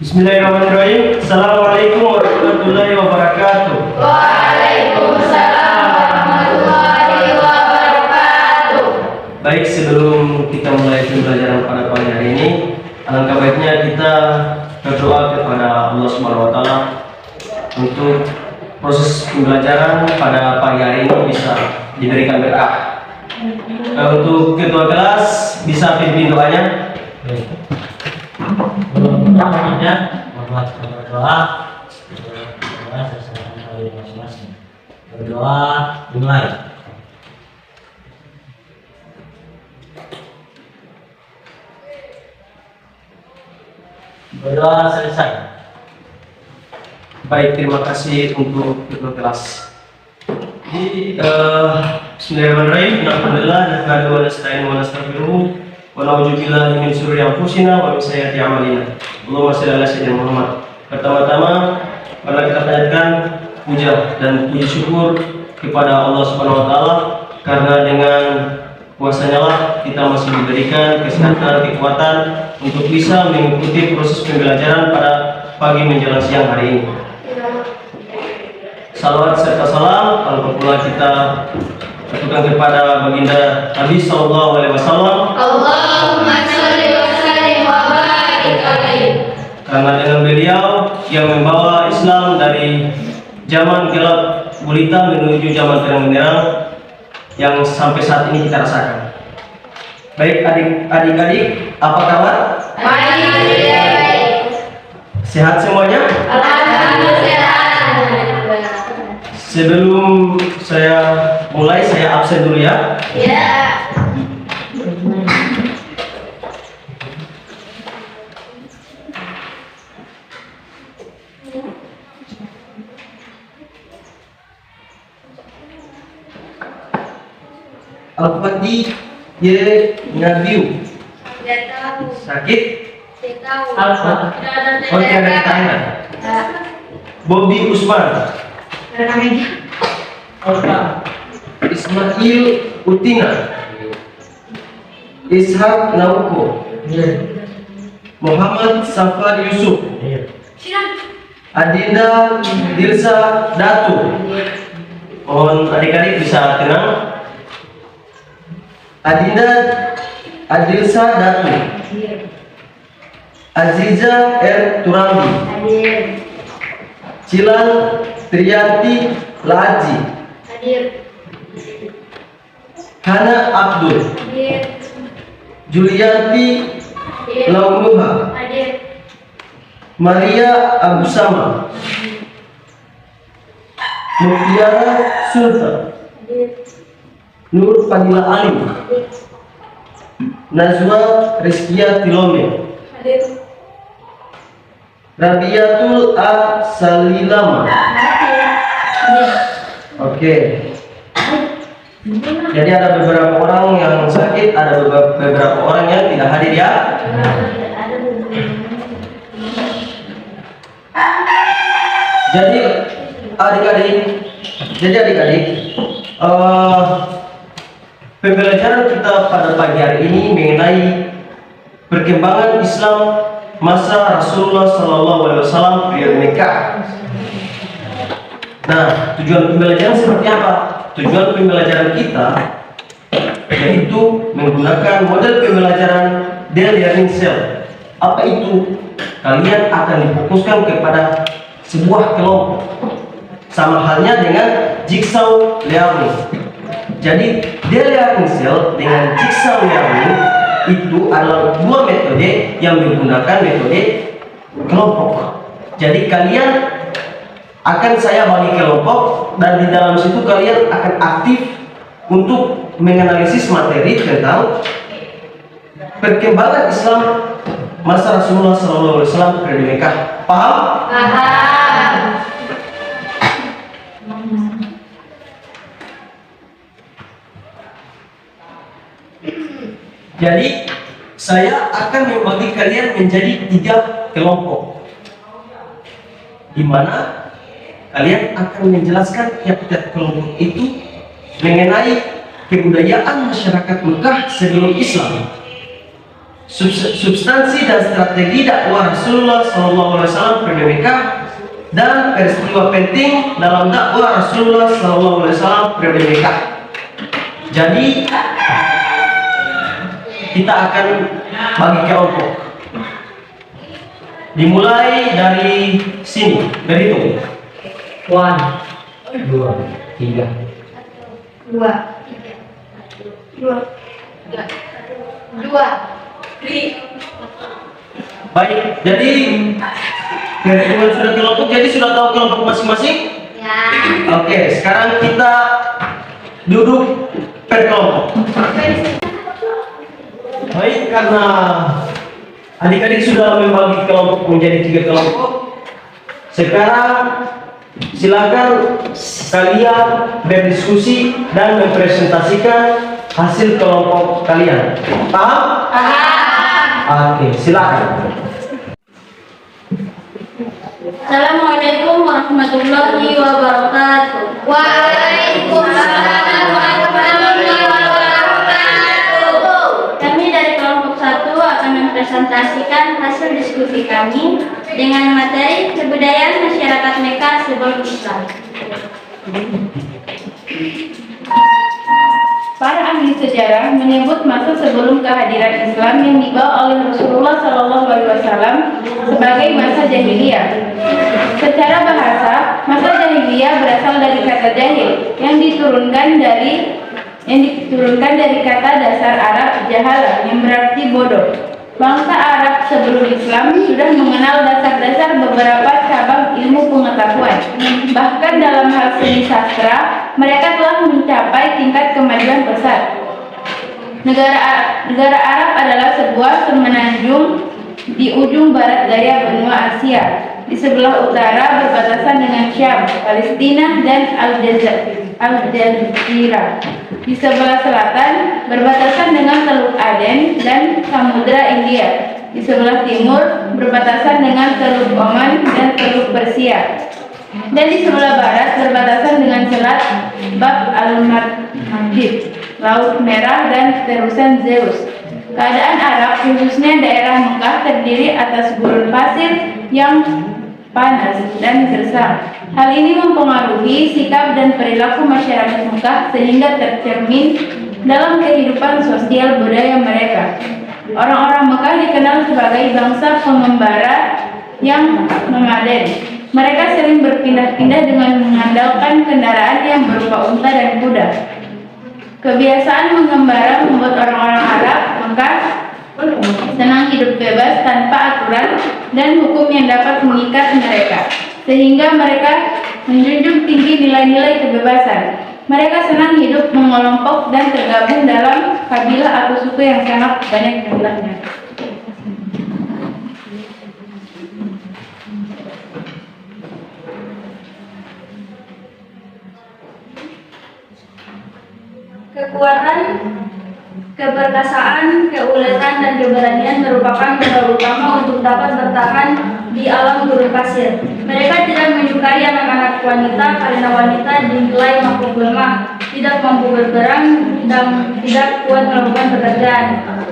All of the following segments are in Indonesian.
Bismillahirrahmanirrahim. Assalamualaikum warahmatullahi wabarakatuh. Waalaikumsalam warahmatullahi wabarakatuh. Baik, sebelum kita mulai pembelajaran pada pagi hari ini, alangkah baiknya kita berdoa kepada Allah Subhanahu wa taala untuk proses pembelajaran pada pagi hari ini bisa diberikan berkah. Untuk ketua kelas bisa pimpin doanya. Berdoa dimulai. Berdoa selesai. Baik, terima kasih untuk ketua kelas. Bismillahirrahmanirrahim. Alhamdulillah, nahmadu wa nasta'inu wa nastaghfiruh wa na'udzu billahi min syururi anfusina wa min sayyiati a'malina. Allahumma shalli ala sayyidina Muhammad. Pertama-tama, mari kita panjatkan puja dan puji syukur kepada Allah Subhanahu wa taala karena dengan kuasanya lah kita masih diberikan kesehatan, kekuatan untuk bisa mengikuti proses pembelajaran pada pagi menjelang siang hari ini. Salawat serta salam alhamdulillah kita lakukan kepada baginda Nabi Sallallahu Alaihi Wasallam. Allahumma sholli wa sallim wa barik alaihi. Karena dengan beliau yang membawa Islam dari zaman gelap gulita menuju zaman terang benderang yang sampai saat ini kita rasakan. Baik adik-adik, apa kabar? Baik. Sehat semuanya? Alhamdulillah. Sebelum saya mulai, saya absen dulu ya. Ya. Al-Fatih ye Nabiu. Tidak tahu. Sakit? Tidak tahu. Alfa. Tidak ada Oh, tidak ada tangan. Bobby Usman. Alfa. Ismail Utina. Ishak Nauko. Muhammad Safar Yusuf. Adinda Dirsa Datu. Mohon adik-adik bisa tenang. Adinda Adilsa Datu. Aziza R. Turambi. Cilan Triyanti Laji. Hana Abdul. Julianti Laumuha. Maria Abusama. Mutiara Sultan. Nur Fadila Alim. Nazwa Rizkia Tilome. Rabiatul A. Salilama. Oke. Jadi ada beberapa orang yang sakit, ada beberapa orang yang tidak hadir ya. Jadi adik-adik, pembelajaran kita pada pagi hari ini mengenai perkembangan Islam masa Rasulullah Sallallahu Alaihi Wasallam periode Mekah. Nah, tujuan pembelajaran seperti apa? Tujuan pembelajaran kita yaitu menggunakan model pembelajaran Dell Learning Cell. Apa itu? Kalian akan difokuskan kepada sebuah kelompok, sama halnya dengan jigsaw learning. Jadi Dell Learning Cell dengan jigsaw learning itu adalah dua metode yang menggunakan metode kelompok. Jadi kalian akan saya bagi kelompok dan di dalam situ kalian akan aktif untuk menganalisis materi tentang perkembangan Islam masa Rasulullah SAW periode Mekah. Paham? Paham. Jadi saya akan membagi kalian menjadi 3 kelompok, di mana kalian akan menjelaskan tiap-tiap kelompok itu mengenai kebudayaan masyarakat Mekah sebelum Islam. substansi dan strategi dakwah Rasulullah SAW PBMK dan peristiwa penting dalam dakwah Rasulullah SAW PBMK. Jadi kita akan bagi kelompok. Dimulai dari sini, berhitung. 1, 2, 3. 2 Baik, jadi perhitungan sudah kelompok, jadi sudah tahu kelompok masing-masing? Ya. Oke, sekarang kita duduk per kelompok. Baik, karena adik-adik sudah membagi kelompok menjadi 3 kelompok, sekarang silakan kalian berdiskusi dan mempresentasikan hasil kelompok kalian. Paham? Oke, silakan. Assalamualaikum warahmatullahi wabarakatuh. Waalaikumsalam warahmatullahi wabarakatuh. Kami dari kelompok 1 akan mempresentasikan hasil diskusi kami dengan materi kebudayaan masyarakat Mekah sebelum Islam. Para ahli sejarah menyebut masa sebelum kehadiran Islam yang dibawa oleh Rasulullah SAW sebagai masa jahiliyah. Secara bahasa, masa jahiliyah berasal dari kata jahil yang diturunkan dari kata dasar Arab jahala yang berarti bodoh. Bangsa Arab sebelum Islam sudah mengenal dasar-dasar beberapa cabang ilmu pengetahuan. Bahkan dalam hal seni sastra, mereka telah mencapai tingkat kemajuan besar. Negara Arab adalah sebuah semenanjung di ujung barat daya benua Asia. Di sebelah utara berbatasan dengan Syam, Palestina, dan Al-Jazirah. Di sebelah selatan berbatasan dengan Teluk Aden dan Samudra India. Di sebelah timur berbatasan dengan Teluk Oman dan Teluk Persia. Dan di sebelah barat berbatasan dengan Selat Bab al-Mandeb, Laut Merah, dan terusan Zeus. Keadaan Arab, khususnya daerah Mekah, terdiri atas gurun pasir yang panas dan gersang. Hal ini mempengaruhi sikap dan perilaku masyarakat Mekah sehingga tercermin dalam kehidupan sosial budaya mereka. Orang-orang Mekah dikenal sebagai bangsa pengembara yang nomaden. Mereka sering berpindah-pindah dengan mengandalkan kendaraan yang berupa unta dan kuda. Kebiasaan mengembara membuat orang-orang Arab Mekah senang hidup bebas tanpa aturan dan hukum yang dapat mengikat mereka, sehingga mereka menjunjung tinggi nilai-nilai kebebasan. Mereka senang hidup mengelompok dan tergabung dalam kabilah atau suku yang sangat banyak jumlahnya. Kekuatan, keperkasaan, keuletan, dan keberanian merupakan modal utama untuk dapat bertahan di alam gurun pasir. Mereka tidak menyukai anak-anak wanita karena wanita dinilai makhluk lemah, tidak mampu berperang, dan tidak kuat melakukan pekerjaan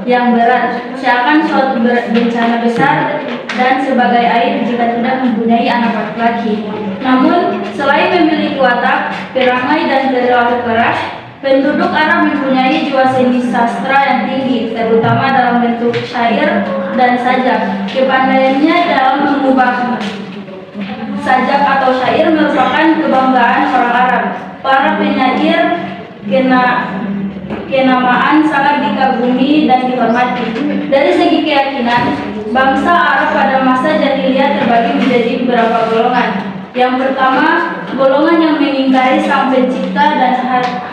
yang berat, seakan suatu bencana besar dan sebagai air jika tidak mempunyai anak laki-laki. Namun, selain memiliki watak, perangai, dan perilaku keras, penduduk Arab mempunyai jiwa seni sastra yang tinggi, terutama dalam bentuk syair dan sajak. Kepandaiannya dalam mengubah sajak atau syair merupakan kebanggaan orang Arab. Para penyair kenamaan sangat dikagumi dan dihormati. Dari segi keyakinan, bangsa Arab pada masa jahiliyah terbagi menjadi beberapa golongan. Yang pertama, golongan yang mengingkari Sang Pencipta dan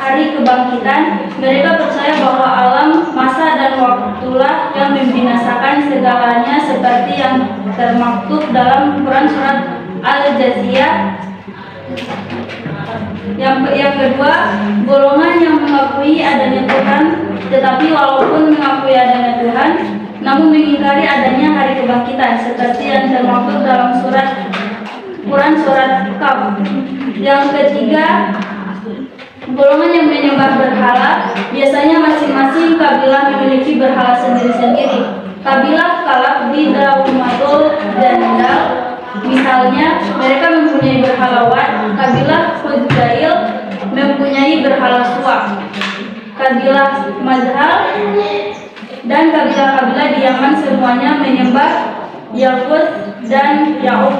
hari kebangkitan. Mereka percaya bahwa alam, masa, dan waktulah yang membinasakan segalanya, seperti yang termaktub dalam Quran surat Al-Jaziyah. Yang kedua, golongan yang mengakui adanya Tuhan, tetapi walaupun mengakui adanya Tuhan, namun mengingkari adanya hari kebangkitan, seperti yang termaktub dalam Quran surat Kaf. Yang ketiga, golongan yang menyembah berhala. Biasanya masing-masing kabilah memiliki berhala sendiri-sendiri. Kabilah Kalab di Daumatul Jandal, misalnya, mereka mempunyai berhala Wat. Kabilah Hudzail mempunyai berhala Suwa. Kabilah Mazhal dan kabilah-kabilah di Yaman semuanya menyembah Yaqut dan Ya'uq.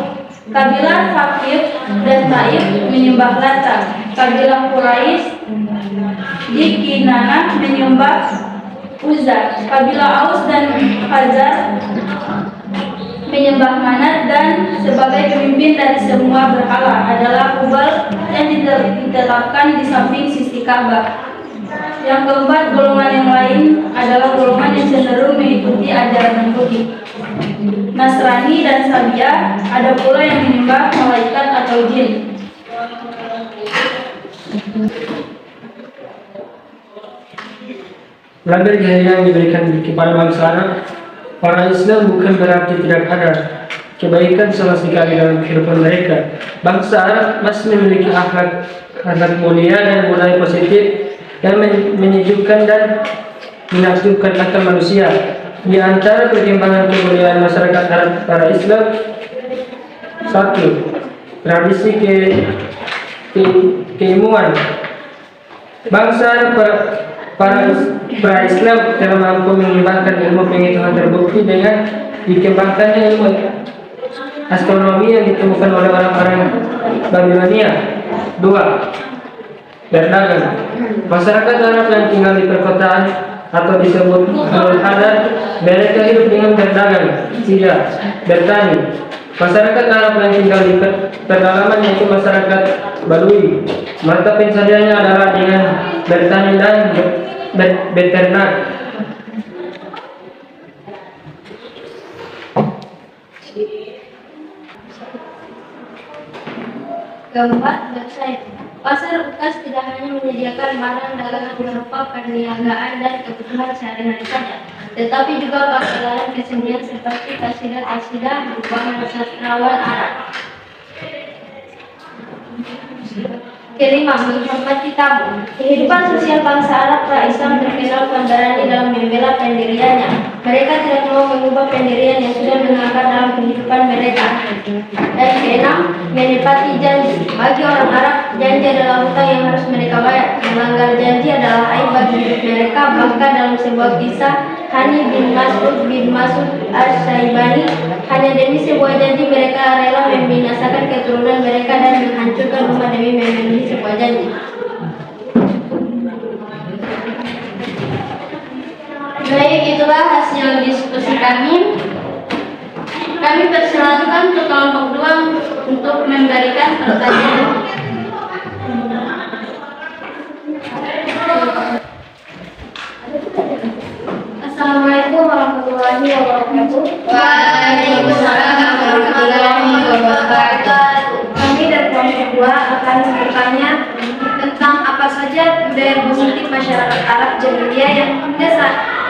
Kabilah Thaqif dan Taif menyembah Lata. Kabilah Quraisy di Kinanah menyembah Uzza. Kabilah Aus dan Khazar menyembah Manat, dan sebagai pemimpin dari semua berhala adalah Hubal yang ditetapkan di samping sisi Ka'bah. Yang keempat, golongan yang lain adalah golongan yang cenderung mengikuti ajaran Yahudi, Nasrani dan Sabiah. Ada pula yang menyembah malaikat atau jin. Label yang diberikan kepada bangsa Arab, orang Islam bukan berarti tidak ada kebaikan sama sekali dalam kehidupan mereka. Bangsa Arab masih memiliki akhlak mulia dan budaya positif yang menyejukkan dan menakjubkan akal manusia. Di antara perkembangan kebudayaan masyarakat Arab para Islam: 1. Tradisi keilmuan. Bangsa Arab para Islam telah mampu mengembangkan ilmu pengetahuan terbukti dengan dikembangkannya ilmu astronomi yang ditemukan oleh orang-orang Babilonia. 2. Berdagang. Masyarakat Arab yang tinggal di perkotaan atau disebut Ahlul Hadat, mereka hidup dengan berdagang. 3. Bertani. Masyarakat Arab yang tinggal di pedalaman yaitu masyarakat Badui, mata pencahariannya adalah dengan bertani dan beternak. Keempat, website. Pasar Ukas tidak hanya menyediakan barang dagangan berupa perniagaan dan kebutuhan sehari-hari saja, tetapi juga pagelaran kesenian seperti kasidah-kasidah merupakan sastrawan Arab. Kelima, menghormati tamu. Kehidupan sosial bangsa Arab pra-Islam terkenal pemberani dalam membela pendiriannya. Mereka tidak mau mengubah pendirian yang sudah mengakar dalam kehidupan mereka. Dan keenam, menepati janji. Bagi orang Arab, janji adalah hutang yang harus mereka bayar. Melanggar janji adalah aib bagi hidup mereka. Bahkan dalam sebuah kisah, Hani bin Mas'ud As-Saibani, hanya demi sebuah janji mereka rela membinasakan keturunan mereka dan menghancurkan rumah demi memenuhi sebuah janji. Baik, itulah hasil diskusi kami. Kami persilakan ke kelompok 2 untuk memberikan pertanyaan. Assalamualaikum warahmatullahi wabarakatuh. Waalaikumsalam warahmatullahi wabarakatuh. Kami dari kelompok 2 akan bertanya tentang apa saja budaya positif masyarakat Arab jahiliyah yang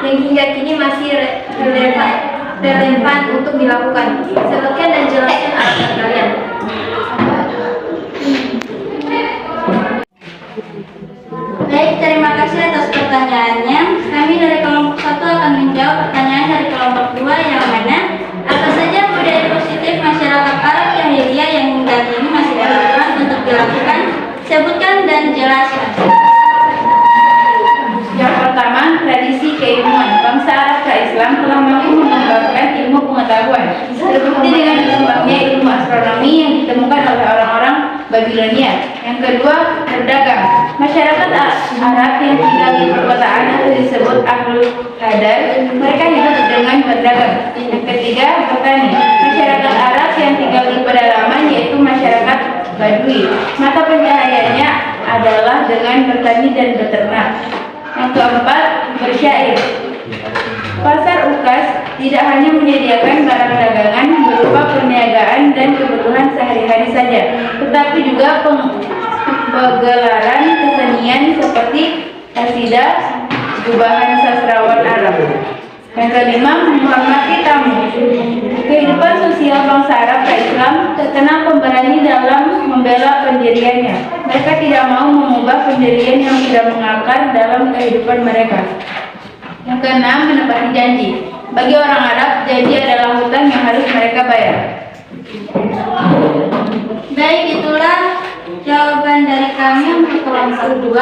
hingga kini masih relevan untuk dilakukan. Sebutkan dan jelaskan alasan kalian. Baik, terima kasih atas pertanyaannya. Kami dari kelompok 1 akan menjawab pertanyaan dari kelompok 2 yang mana apa saja budaya positif masyarakat Arab jahiliyah yang hingga kini masih relevan untuk dilakukan. Sebutkan dan jelaskan. Yang pertama, tradisi keilmuan. Bangsa Arab pra-Islam telah mampu mengembangkan ilmu pengetahuan, terbukti dengan dikembangnya ilmu astronomi yang ditemukan oleh orang-orang Babilonia. Yang kedua, berdagang. Masyarakat Arab yang tinggal di perkotaan atau disebut Ahlul Hadat, mereka hidup dengan berdagang. Yang ketiga, bertani. Masyarakat Arab yang tinggal di pedalaman yaitu masyarakat Badui, mata pencahariannya adalah dengan bertani dan beternak. Yang keempat, bersyair. Pasar Ukas tidak hanya menyediakan barang dagangan berupa perniagaan dan kebutuhan sehari-hari saja, tetapi juga pegelaran kesenian seperti kasidah, gubahan sastrawan Arab. Yang kelima, menghormati tamu. Kehidupan sosial bangsa Arab Islam terkenal pemberani dalam membela pendiriannya. Mereka tidak mau mengubah pendirian yang sudah mengakar dalam kehidupan mereka. Yang keenam, menepati janji. Bagi orang Arab, janji adalah hutang yang harus mereka bayar. Baik, itulah jawaban dari kami untuk kelompok 2.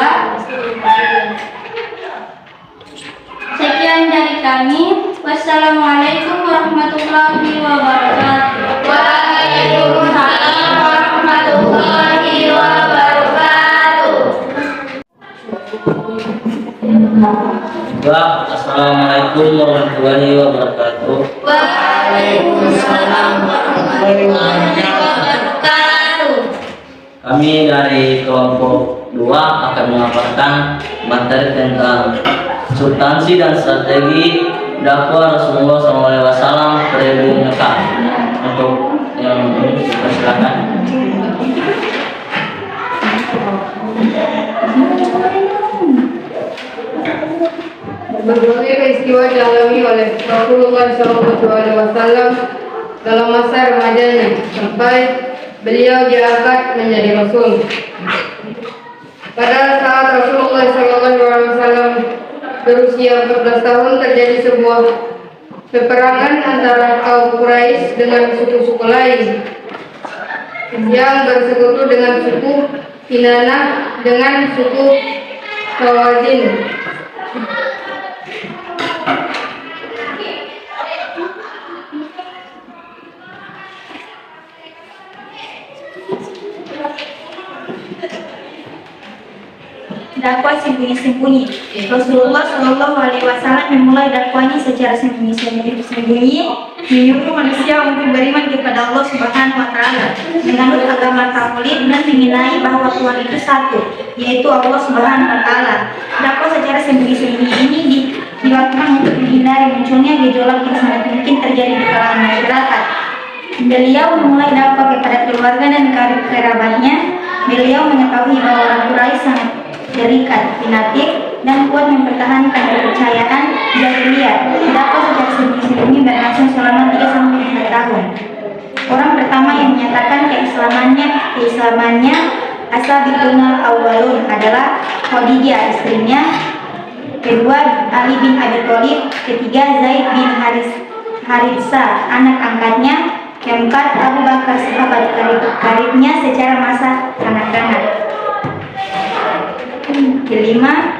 Sekian dari kami. Wassalamualaikum warahmatullahi wabarakatuh. Waalaikumsalam warahmatullahi wabarakatuh. Assalamualaikum warahmatullahi wabarakatuh. Waalaikumsalam warahmatullahi wabarakatuh. Kami dari kelompok 2 akan memaparkan materi tentang substansi dan strategi dakwah Rasulullah SAW periode Mekah. Untuk yang ini silakan. Berbagai peristiwa dialami oleh Rasulullah SAW dalam masa remajanya sampai beliau diangkat menjadi Rasul. Pada saat Rasulullah SAW berusia 14 tahun terjadi sebuah peperangan antara kaum Quraisy dengan suku-suku lain yang bersekutu dengan suku Kinanah dengan suku Hawazin. Dakwah sembunyi-sembunyi. Rasulullah Shallallahu Alaihi Wasallam memulai dakwahnya secara sembunyi-sembunyi, menyuruh manusia untuk beriman kepada Allah Subhanahu Wa Taala, menganut agama tauhid dan mengenai bahwa Tuhan itu satu, yaitu Allah Subhanahu Wa Taala. Dakwah secara sembunyi-sembunyi ini dilakukan untuk menghindari munculnya gejolak yang sangat mungkin terjadi di kalangan masyarakat. Beliau memulai dakwah kepada keluarga dan kerabatnya. Beliau mengetahui bahwa orang Quraisy sangat terikat, fanatik, dan kuat mempertahankan kepercayaan jahiliyah. Dakwah secara sembunyi-sembunyi berlangsung selama 3-5 tahun. Orang pertama yang menyatakan keislamannya As-Sabiqunal Awwalun adalah Khadijah, istrinya. Kedua, Ali bin Abi Thalib. Ketiga, Zaid bin Haritsah, anak angkatnya. Keempat, Abu Bakar, sahabat karibnya secara masa kanak-kanak. Kelima,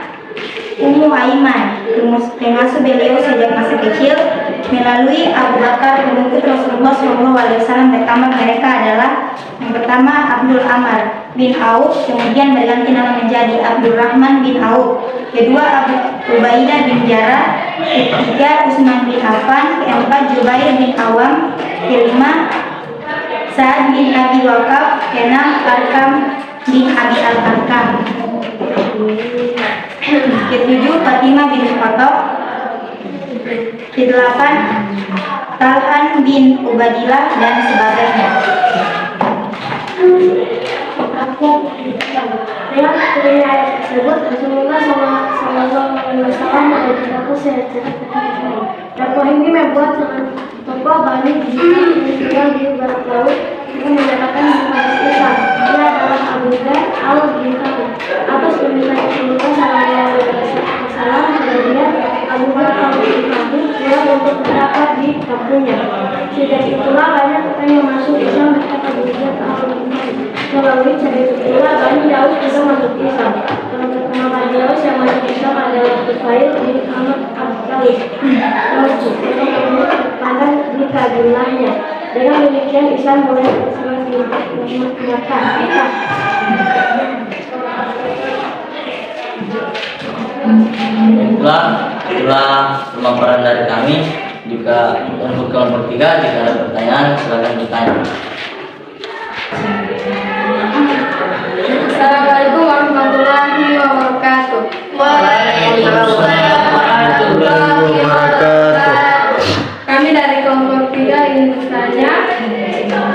Ummu Aiman, pengasuh beliau sejak masa kecil. Melalui Abu Bakar, pengikut Rasulullah SAW pertama mereka adalah yang pertama Abdul Amr bin Auf, kemudian berganti nama menjadi Abdul Rahman bin Auf. Kedua, Abu Ubaidah bin Jarrah. Ketiga, Utsman bin Affan. Keempat, Jubair bin Awam. Kelima, Sa'ad bin Abi Waqqas. Keenam, Arkam bin Abi Al-Arkam. Ketujuh, Fatimah bin Khattab. Kedelapan, Talhan bin Ubadillah dan sebagainya. Dengan turunnya ayat tersebut, Rasulullah SAW mengajarkan secara keterangan. Dakwah ini membuat sangat tokoh banyak tinggal di barat laut yang menyatakan kepada Islam. Dia adalah Abu Dhar al-Ghifari. Atas permintaan Rasulullah SAW kepada dia, Abu Dhar al-Ghifari pulang untuk berdakwah di kampungnya. Sejak itulah banyak orang yang masuk Islam berkat Abu Dhar al-Ghifari. Melalui cerita itulah Bani Daud juga masuk Islam. Orang pertama Bani Daud yang masuk Islam adalah Tufail bin Ahmad Al-Khalid. Pandang di kagumnya. Dengan demikian Islam mulai bersebar di Mekah. Itulah pemaparan dari kami. Juga untuk kelompok 3 jika ada pertanyaan silakan bertanya. Assalamualaikum warahmatullahi wabarakatuh. Waalaikumsalam warahmatullahi wabarakatuh. Kami dari kelompok 3 ingin bertanya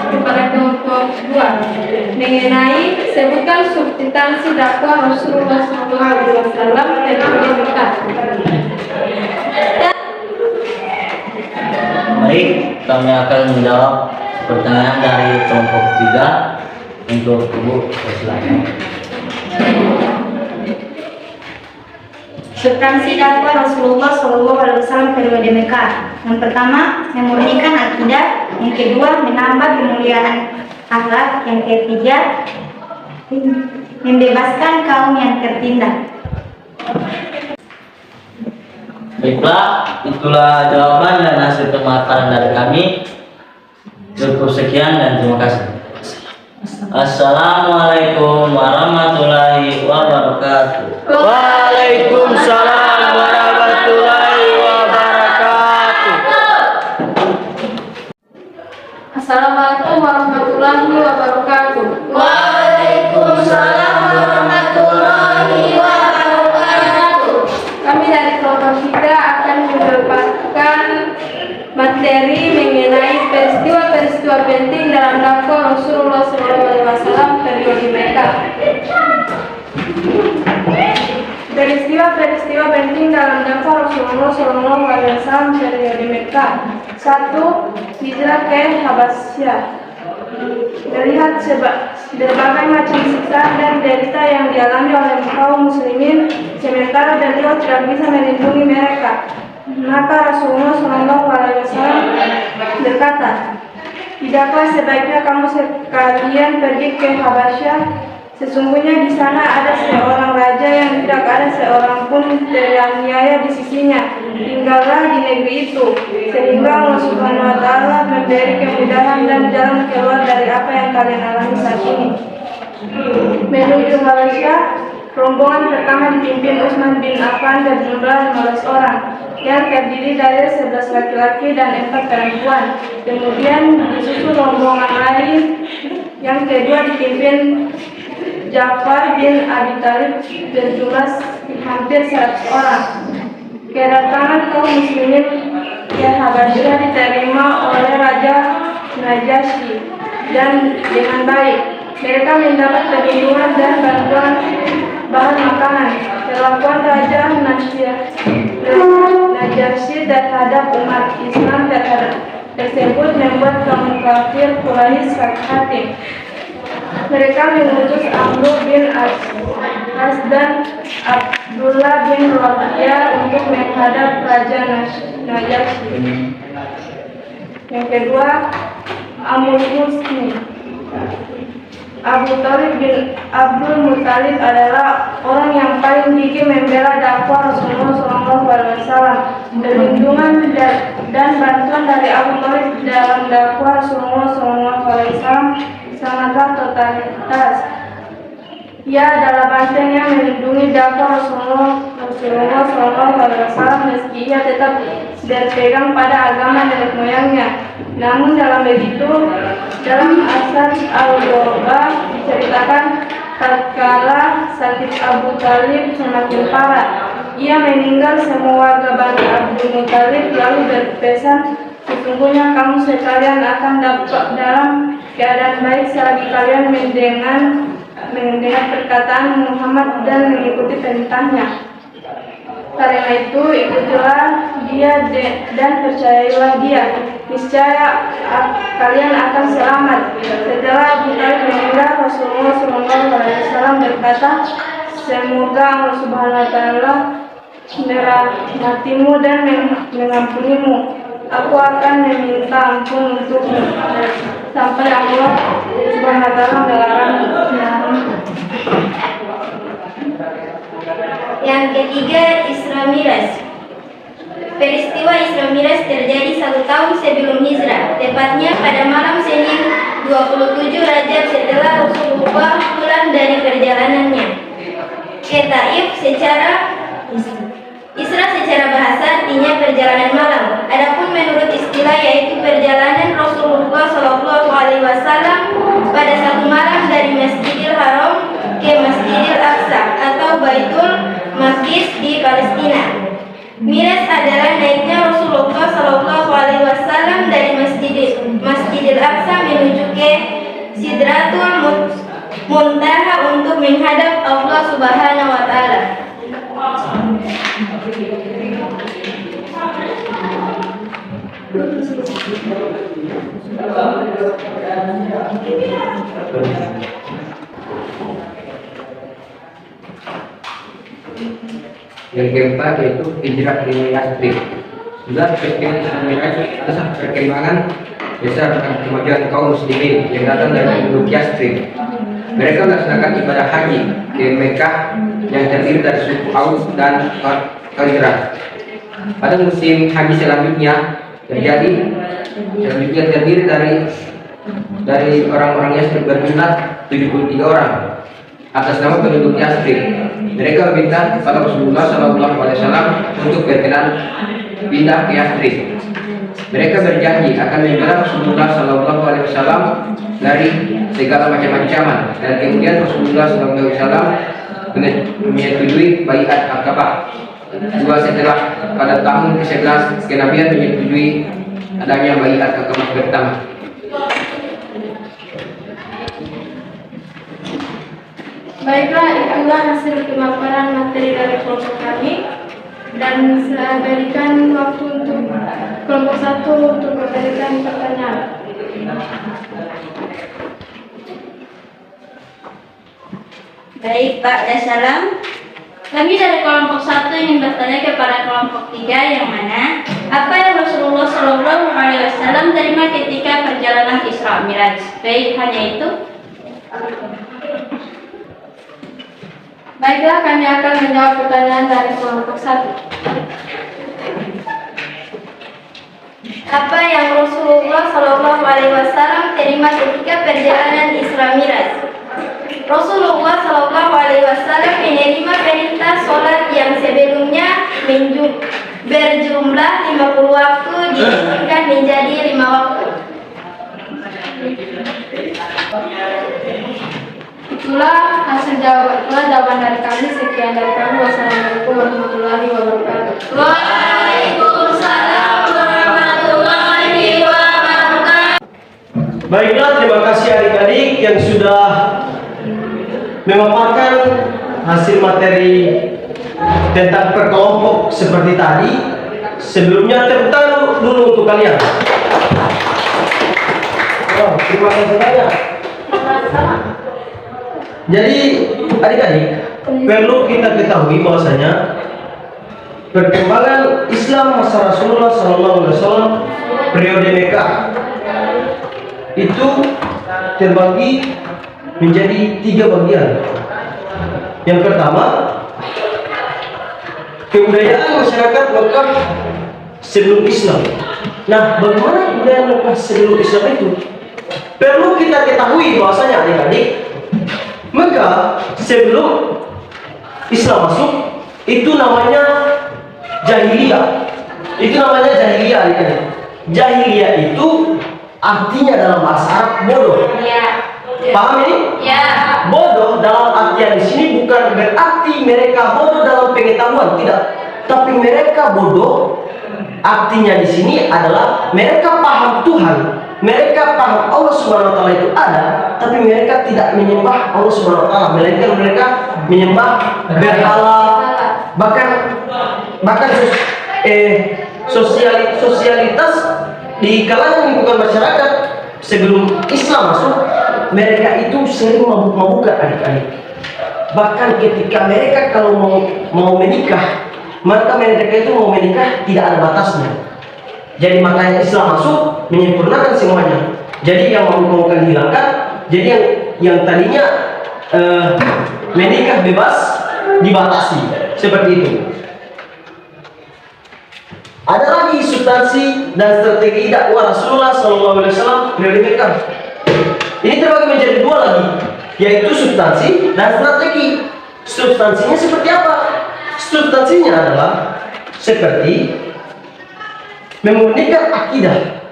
kepada kelompok 2 mengenai sebutkan substansi dakwah Rasulullah SAW dari Mekah. Baik, kami akan menjawab pertanyaan dari kelompok 3. Untuk Ibu, silakan. Substansi dakwah Rasulullah SAW periode Mekah. Yang pertama, memurnikan akidah. Yang kedua, menambah kemuliaan akhlak. Yang ketiga, membebaskan kaum yang tertindas. Baiklah, itulah jawaban dan hasil pemaparan dari kami. Cukup sekian dan terima kasih. Assalamualaikum warahmatullahi wabarakatuh. Waalaikumsalam warahmatullahi wabarakatuh. Assalamualaikum warahmatullahi wabarakatuh. Waalaikumsalam warahmatullahi wabarakatuh. Kami dari kelompok 3 akan mendapatkan materi mengenai peristiwa-peristiwa penting dalam dakwah Rasulullah SAW periode Mekah. Peristiwa-peristiwa penting dalam dakwah Rasulullah SAW periode Mekah. 1. Hijrah ke Habasyah. Melihat berbagai macam siksa dan derita yang dialami oleh kaum muslimin, sementara beliau tidak bisa melindungi mereka. Maka Rasulullah SAW berkata, "Tidakkah sebaiknya kamu sekalian pergi ke Habasyah? Sesungguhnya di sana ada seorang raja yang tidak ada seorang pun teraniaya di sisinya. Tinggallah di negeri itu, sehingga Allah Subhanahu wa Ta'ala memberi kemudahan dan jalan keluar dari apa yang kalian alami saat ini." Menuju Habasyah, rombongan pertama dipimpin Utsman bin Affan berjumlah 15 orang yang terdiri dari 11 laki-laki dan 4 perempuan. Kemudian disusul rombongan lain yang kedua dipimpin Ja'far bin Abi Thalib berjumlah hampir 100 orang. Kedatangan kaum muslimin ke Habasyah diterima oleh Raja Najasyi dan dengan baik. Mereka mendapat perlindungan dan bantuan bahan makanan. Perlakuan Raja Najasyi terhadap umat Islam tersebut membuat kaum kafir Quraisy sakit hati. Mereka mengutus Amr bin As dan Abdullah bin Rabi'ah untuk menghadap Raja Najasyi. Yang kedua, Amr Husni. Abu Thalib bin Abdul Muttalib adalah orang yang paling gigih membela dakwah Rasulullah SAW. Perlindungan dan bantuan dari Abu Thalib dalam dakwah Rasulullah SAW sangatlah totalitas. Ia adalah banteng yang melindungi dakwah Rasulullah SAW meski ia tetap berpegang pada agama nenek moyangnya. Namun dalam Asar al-Ghurabah diceritakan tatkala sakit Abu Thalib semakin parah, ia meninggal semua warga Bani Abdul Muttalib lalu berpesan, "Sesungguhnya kamu sekalian akan dapat dalam keadaan baik selagi kalian mendengar perkataan Muhammad dan mengikuti perintahnya. Karena itu ikutilah dia dan percayailah dia. Niscaya kalian akan selamat." Setelah Abu Thalib meninggal, Rasulullah SAW berkata, "Semoga Allah Subhanahu wa Ta'ala merahmatimu dan mengampunimu. Aku akan meminta ampun untukmu sampai Allah Subhanahu wa Ta'ala melarangnya." Yang ketiga, Isra Miraj. Peristiwa Isra Miraj terjadi 1 tahun sebelum hijrah, tepatnya pada malam Senin 27 Rajab setelah Rasulullah pulang dari perjalanannya ke Taif. Isra secara bahasa artinya perjalanan malam. Adapun menurut istilah yaitu perjalanan Rasulullah SAW pada satu malam dari Masjidil Haram ke Masjidil Aqsa atau Baitul Maqdis di Palestina. Miraj adalah naiknya Rasulullah SAW dari Masjidil Aqsa menuju ke Sidratul Muntaha untuk menghadap Allah Subhanahu wa Ta'ala. Yang keempat yaitu hijrah ke Yathrib. Juga sebagian atas perkembangan besar kemajuan kaum muslimin yang datang dari penduduk Yathrib. Mereka melaksanakan ibadah haji ke Mekah yang terdiri dari suku Aus dan Khazraj. Pada musim haji selanjutnya terdiri dari orang-orang Yathrib berjumlah 73 orang atas nama penduduk Yathrib. Mereka meminta kepada Rasulullah SAW untuk berkenan pindah ke Yathrib. Mereka berjanji akan membela Rasulullah SAW dari segala macam ancaman, dan kemudian Rasulullah SAW menyetujui baiat Aqabah. Juga setelah pada tahun ke-11 kenabian menyetujui adanya baiat Aqabah pertama. Baiklah, itulah hasil pemaparan materi dari kelompok kami, dan saya berikan waktu untuk kelompok 1 untuk memberikan pertanyaan. Baik Pak, salam. Kami dari kelompok 1 ingin bertanya kepada kelompok 3 yang mana apa yang Rasulullah SAW terima ketika perjalanan Isra Miraj. Baik, hanya itu. Baiklah, kami akan menjawab pertanyaan dari kelompok 1. Apa yang Rasulullah SAW terima ketika perjalanan Isra Miraj? Rasulullah SAW menerima perintah sholat yang sebelumnya berjumlah 50 waktu diturunkan menjadi 5 waktu. Itulah hasil jawaban dari kami. Sekian dari kami. Wassalamualaikum warahmatullahi wabarakatuh. Waalaikumsalam warahmatullahi wabarakatuh. Baiklah, terima kasih adik-adik yang sudah memaparkan hasil materi tentang perkelompok seperti tadi. Sebelumnya tepuk tangan dulu untuk kalian. Oh, terima kasih banyak. Jadi adik-adik, perlu kita ketahui bahwasanya perkembangan Islam masa Rasulullah SAW periode Mekah itu terbagi menjadi 3 bagian. Yang pertama, kebudayaan masyarakat Mekah sebelum Islam. Nah, bagaimana kebudayaan Mekah sebelum Islam itu? Perlu kita ketahui bahwasanya adik-adik, Mekah sebelum Islam masuk itu namanya jahiliyah. Itu namanya jahiliyah, adik-adik. Jahiliyah itu artinya dalam bahasa Arab bodoh. Paham ini? Ya. Bodoh dalam artian di sini bukan berarti mereka bodoh dalam pengetahuan, tidak. Tapi mereka bodoh artinya di sini adalah mereka paham Tuhan, mereka paham Allah Subhanahu wa taala itu ada, tapi mereka tidak menyembah Allah Subhanahu wa taala, melainkan mereka menyembah berhala. Bahkan sosialitas di kalangan lingkungan masyarakat sebelum Islam masuk, mereka itu sering mabuk-mabukan adik-adik. Bahkan ketika mereka kalau mau menikah, maka mereka itu mau menikah tidak ada batasnya. Jadi makanya Islam masuk menyempurnakan semuanya. Jadi yang mabuk-mabukan dihilangkan. Jadi yang tadinya menikah bebas dibatasi seperti itu. Ada lagi substansi dan strategi dakwah Rasulullah SAW periode Mekah. Ini terbagi menjadi 2 lagi, yaitu substansi dan strategi. Substansinya seperti apa? Substansinya adalah seperti memurnikan akidah,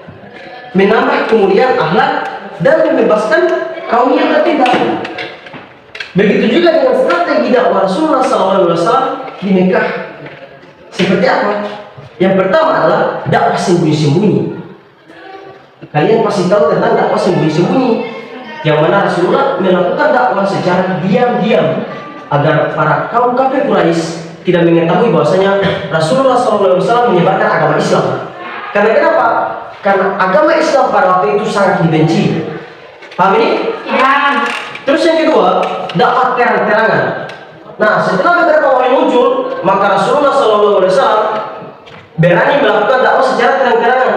menambah kemuliaan akhlak, dan membebaskan kaum yang tertindas. Begitu juga dengan strategi dakwah Rasulullah SAW di Mekah. Seperti apa? Yang pertama adalah dakwah sembunyi-sembunyi. Kalian pasti tahu tentang dakwah sembunyi-sembunyi, yang mana Rasulullah melakukan dakwah secara diam-diam agar para kaum kafir Quraisy tidak mengetahui bahwasanya Rasulullah SAW menyebarkan agama Islam. Karena kenapa? Karena agama Islam pada waktu itu sangat dibenci. Paham ini? Ya. Terus yang kedua, dakwah terang-terangan. Nah, setelah beberapa orang muncul, maka Rasulullah SAW berani melakukan dakwah secara terang-terangan.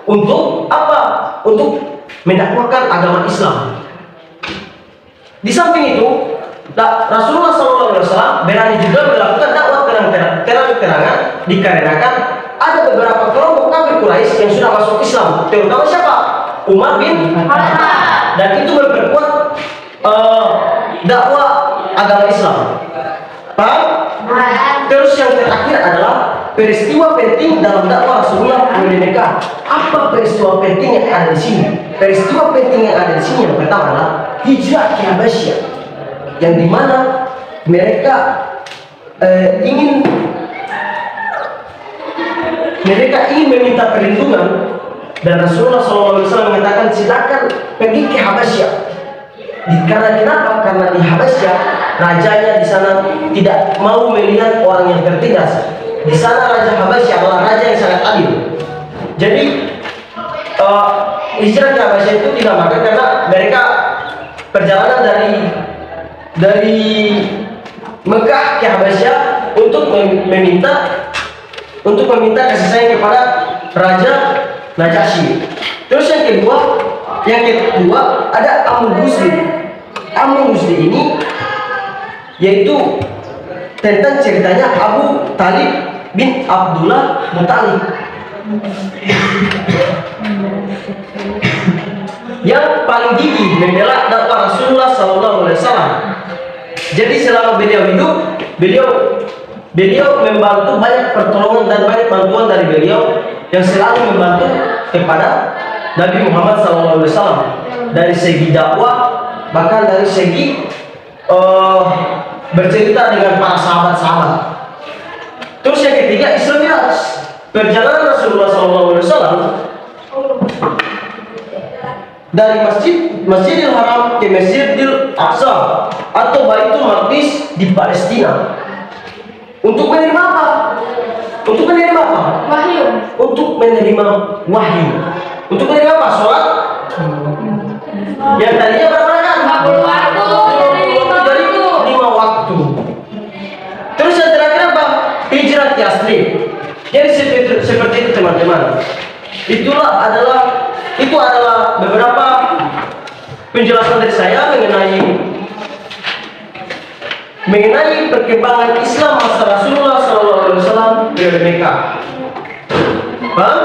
Untuk apa? Untuk mendakwakan agama Islam. Di samping itu, Rasulullah SAW berani juga melakukan dakwah terang-terangan dikarenakan ada beberapa kelompok kafir Quraisy yang sudah masuk Islam, terutama siapa? Umar bin Khattab, dan itu memperkuat dakwah agama Islam. Paham? Terus yang terakhir adalah peristiwa penting dalam dakwah Rasulullah di Mekah. Apa peristiwa penting yang ada di sini? Peristiwa penting yang ada di sini yang pertama adalah hijrah ke Habasyah, yang dimana mereka ingin meminta perlindungan, dan Rasulullah SAW mengatakan silakan pergi ke Habasyah. Karena kenapa? Karena di Habasyah rajanya di sana tidak mau melihat orang yang tertindas. Di sana Raja Habasyah adalah raja yang sangat adil. Jadi hijrah ke Habasyah itu tidak makan karena mereka perjalanan dari Mekah ke Habasyah untuk meminta kasih sayang kepada Raja Najasyi. Terus yang kedua ada Amul Husni. Amul Husni ini yaitu tentang ceritanya Abu Talib bin Abdullah Muttalib yang paling gigih membela dakwah Rasulullah SAW. Jadi selama beliau hidup, beliau membantu banyak pertolongan dan banyak bantuan dari beliau yang selalu membantu kepada Nabi Muhammad SAW dari segi dakwah, bahkan dari segi bercerita dengan para sahabat-sahabat. Terus yang ketiga Isra Mi'raj, perjalanan Rasulullah SAW dari Masjidil Haram ke Masjidil Aqsa atau Baitul Maqdis di Palestina. Untuk menerima apa? Untuk menerima apa? Wahyu. Untuk menerima wahyu. Untuk menerima apa? Sholat. Yang tadinya berapa rakaat? 50 waktu. Dari 5 waktu. Terus yang terakhir apa? Hijrah ke asli. Jadi seperti itu teman-teman. Itu adalah beberapa penjelasan dari saya mengenai perkembangan Islam masa Rasulullah SAW di Mekah. Paham?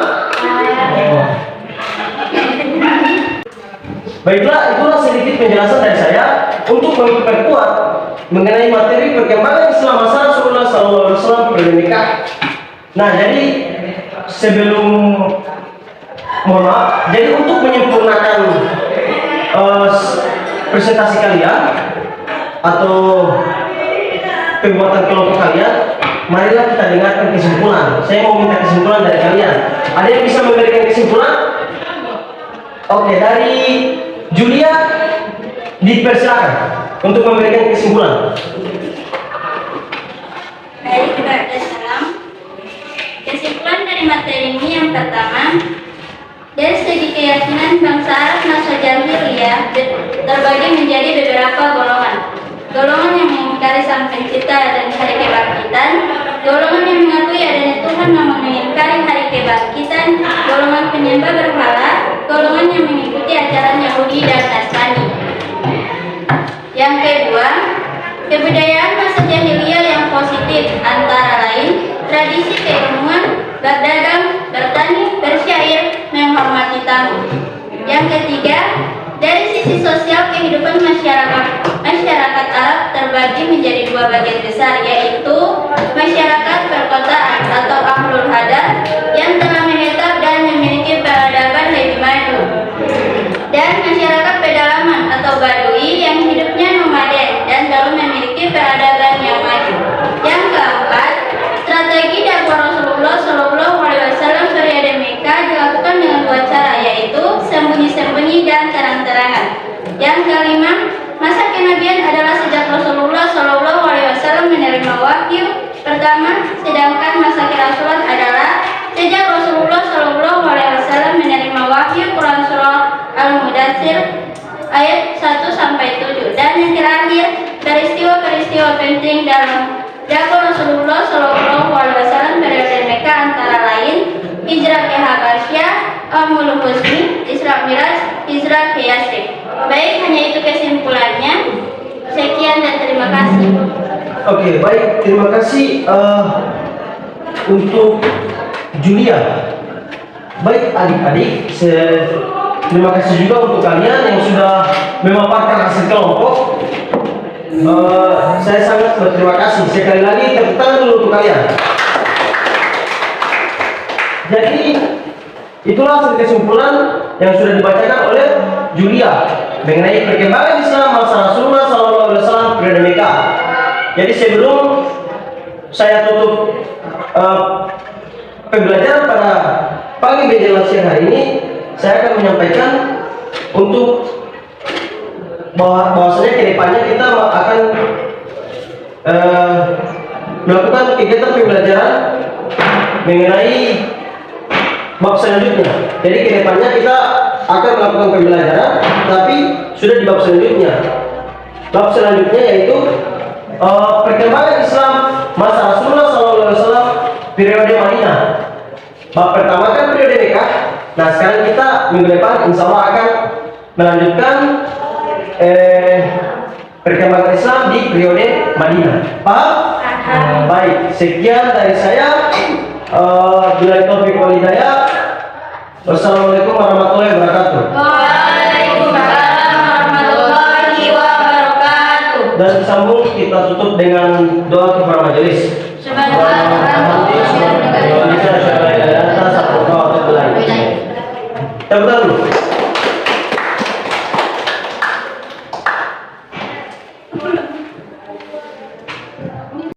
Baiklah, itulah sedikit penjelasan dari saya untuk memperkuat mengenai materi perkembangan Islam masa Rasulullah SAW di Mekah. Nah, jadi mohon maaf, jadi untuk menyempurnakan presentasi kalian atau pembuatan kelompok kalian, marilah kita dengarkan kesimpulan. Saya mau minta kesimpulan dari kalian. Ada yang bisa memberikan kesimpulan? Oke, dari Julia dipersilakan untuk memberikan kesimpulan. Baik, Salam. Kesimpulan dari materi ini yang pertama, dari segi keyakinan bangsa Arab masa jahiliyah terbagi menjadi beberapa golongan. Golongan yang mengingkari Sang Pencipta dan hari kebangkitan, golongan yang mengakui adanya Tuhan namun mengingkari hari kebangkitan, golongan penyembah berhala, golongan yang mengikuti ajaran Yahudi dan Nasrani. Yang kedua, kebudayaan masa jahiliyah yang positif antara lain tradisi keilmuan, berdagang, bertani, bersyair, menghormati tamu. Yang ketiga, dari sisi sosial kehidupan masyarakat Arab terbagi menjadi dua bagian besar, yaitu masyarakat perkotaan atau ahlul hadar yang telah menetap dan memiliki peradaban lebih maju, dan masyarakat pedalaman atau badui yang hidupnya nomaden dan baru memiliki peradaban yang maju. Yang keempat, strategi dakwah Rasulullah SAW periode Mekah dilakukan dengan dua cara, yaitu sembunyi-sembunyi dan terang-terangan. Yang kelima, masa kenabian adalah sejak Rasulullah SAW menerima wahyu pertama, sedangkan masa kerasulan adalah sejak Rasulullah SAW menerima wahyu Quran surah Al-Mudaththir ayat 1-7. Dan yang terakhir, peristiwa-peristiwa penting dalam dakwah Rasulullah SAW periode Mekah antara lain Muluk Husni, Isra Miraj, Hijrah ke Yasrib. Baik, hanya itu kesimpulannya. Sekian dan terima kasih. Oke, baik, terima kasih untuk Julia. Baik adik-adik, terima kasih juga untuk kalian yang sudah memaparkan hasil kelompok. Saya sangat berterima kasih. Sekali lagi tepuk tangan dulu untuk kalian. Jadi itulah hasil kesimpulan yang sudah dibacakan oleh Julia mengenai perkembangan Islam masa Rasulullah SAW periode Mekah. Jadi sebelum saya tutup pembelajaran pada pagi menjelang siang hari ini, saya akan menyampaikan untuk bahwasanya kedepannya kita akan melakukan kegiatan pembelajaran mengenai bab selanjutnya. Jadi kedepannya kita akan melakukan pembelajaran, tapi sudah di bab selanjutnya. Bab selanjutnya yaitu perkembangan Islam masa Rasulullah SAW periode Madinah. Bab pertama kan periode Mekah. Nah sekarang kita minggu depan insya Allah akan melanjutkan perkembangan Islam di periode Madinah. Paham? Baik, sekian dari saya. Bila taufiq wal hidayah. Wassalamualaikum